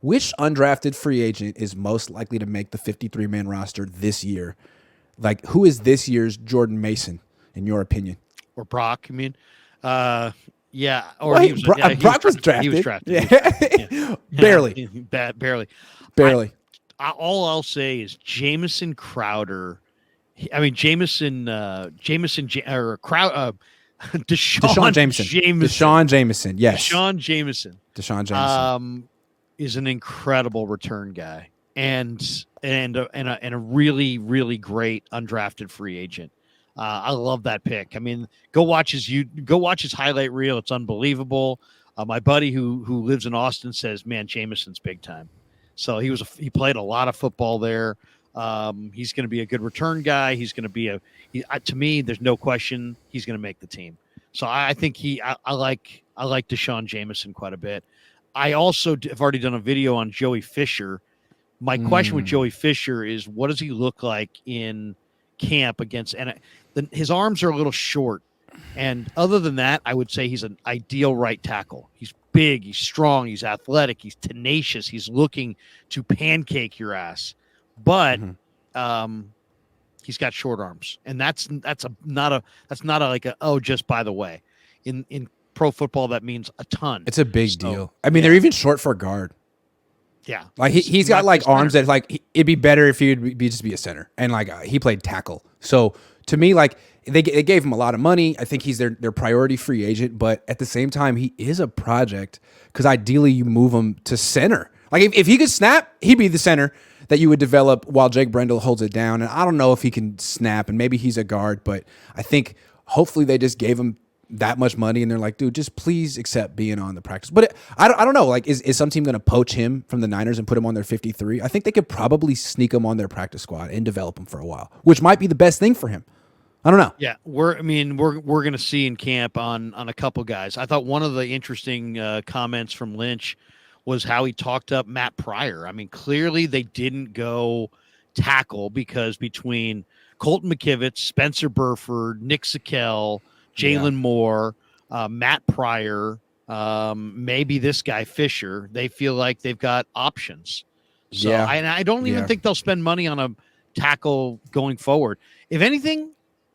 which undrafted free agent is most likely to make the 53-man roster this year? Like, who is this year's Jordan Mason, in your opinion? Or Brock, I mean. Yeah. Or Well, he was, Brock was drafted. He was drafted. Yeah. Barely. Barely. All I'll say is Jamison Crowder. Deshaun Jameson. Deshaun Jameson. Yes. Deshaun Jameson. Is an incredible return guy and a really, really great undrafted free agent. I love that pick. I mean, go watch his highlight reel. It's unbelievable. My buddy who lives in Austin says, man, Jameson's big time. So he played a lot of football there. He's going to be a good return guy. He's going to be to me, there's no question he's going to make the team. So I think I like Deshaun Jameson quite a bit. I also have already done a video on Joey Fisher. My question with Joey Fisher is, what does he look like in camp against? And his arms are a little short. And other than that, I would say he's an ideal right tackle. He's big, he's strong, he's athletic, he's tenacious. He's looking to pancake your ass. But he's got short arms. And that's not just by the way. In pro football, that means a ton. It's a big deal. I mean, they're even short for a guard. Yeah, like he's got like arms that like it'd be better if he'd just be a center, and like he played tackle. So to me, like they gave him a lot of money. I think he's their priority free agent, but at the same time, he is a project because ideally you move him to center. Like if he could snap, he'd be the center that you would develop while Jake Brendel holds it down. And I don't know if he can snap, and maybe he's a guard, but I think hopefully they just gave him that much money and they're like, dude, just please accept being on the practice. But I don't know. Like, is some team going to poach him from the Niners and put him on their 53? I think they could probably sneak him on their practice squad and develop him for a while, which might be the best thing for him. I don't know. Yeah, we're going to see in camp on a couple guys. I thought one of the interesting comments from Lynch was how he talked up Matt Pryor. I mean, clearly they didn't go tackle because between Colton McKivitz, Spencer Burford, Nick Sikel, Jalen Moore, Matt Pryor, maybe this guy Fisher, they feel like they've got options. So I don't even think they'll spend money on a tackle going forward. If anything,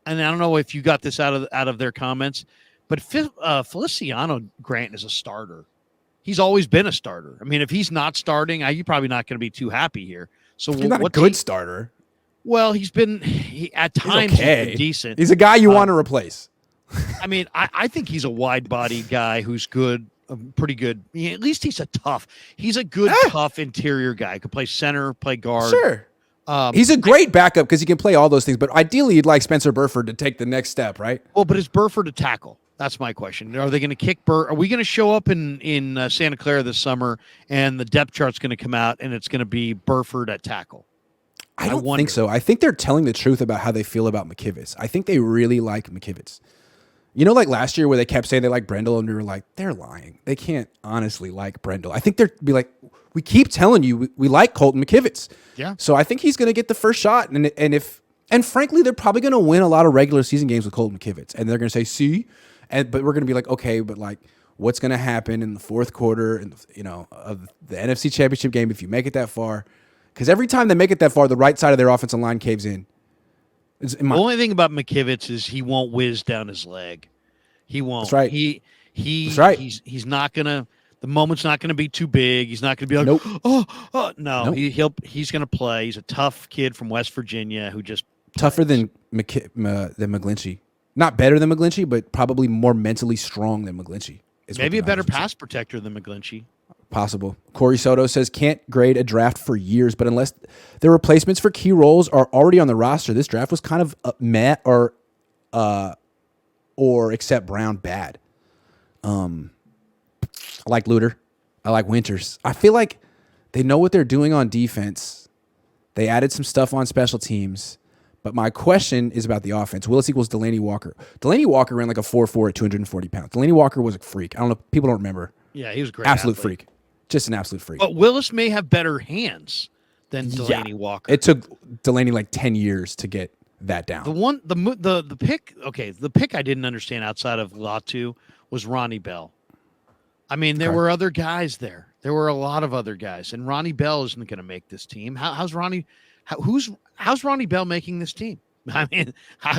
and I don't know if you got this out of their comments, but Feliciano Grant is a starter. He's always been a starter. I mean, if he's not starting, you're probably not going to be too happy here. So he's not a good starter. Well, at times he's been decent. He's a guy you want to replace. I mean, I think he's a wide-bodied guy who's good, pretty good. At least he's he's a good, tough interior guy. Could play center, play guard. Sure. He's a great backup because he can play all those things. But ideally, you'd like Spencer Burford to take the next step, right? Well, but is Burford a tackle? That's my question. Are they going to kick Are we going to show up in Santa Clara this summer and the depth chart's going to come out and it's going to be Burford at tackle? I don't think so. I think they're telling the truth about how they feel about McKivitz. I think they really like McKivitz. You know, like last year where they kept saying they like Brendel and we were like, they're lying. They can't honestly like Brendel. I think they're be like, we keep telling you we like Colton McKivitz. Yeah. So I think he's going to get the first shot. And frankly, they're probably going to win a lot of regular season games with Colton McKivitz. And they're going to say, see, but we're going to be like, okay, but like what's going to happen in the fourth quarter and of the NFC Championship game if you make it that far? Because every time they make it that far, the right side of their offensive line caves in. The only thing about McKivitz is he won't whiz down his leg. He won't. That's right. That's right. He's not gonna. The moment's not gonna be too big. He's not gonna be like, nope. No. Nope. He's gonna play. He's a tough kid from West Virginia who just tougher than McGlinchey. Not better than McGlinchey, but probably more mentally strong than McGlinchey. Maybe a better pass protector than McGlinchey. Possible. Corey Soto says can't grade a draft for years, but unless the replacements for key roles are already on the roster, this draft was kind of meh or except Brown bad. I like Luter. I like Winters. I feel like they know what they're doing on defense. They added some stuff on special teams. But my question is about the offense. Willis equals Delaney Walker. Delaney Walker ran like a 4.4 at 240 pounds. Delaney Walker was a freak. I don't know. People don't remember. Yeah, he was a great. Absolute athlete. Freak. Just an absolute freak. But Willis may have better hands than Delaney Walker. It took Delaney like 10 years to get that down. The pick I didn't understand outside of Latu was Ronnie Bell. I mean, there were other guys there. There were a lot of other guys, and Ronnie Bell isn't going to make this team. How's Ronnie Bell making this team? Look how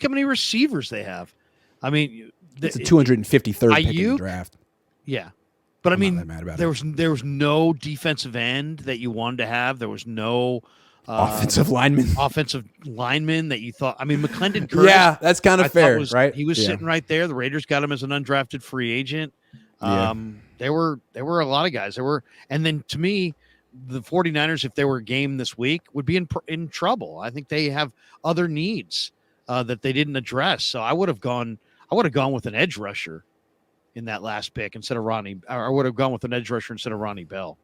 many receivers they have. I mean, it's a 253rd pick in the draft. Yeah, but I'm not that mad about there was no defensive end that you wanted to have. There was no offensive lineman that you thought. I mean, McClendon Curtis. Yeah, that's kind of fair, right? He was sitting right there. The Raiders got him as an undrafted free agent. There were a lot of guys. And then to me, the 49ers, if they were a game this week, would be in trouble. I think they have other needs that they didn't address. So I would have gone with an edge rusher in that last pick instead of Ronnie. I would have gone with an edge rusher instead of Ronnie Bell.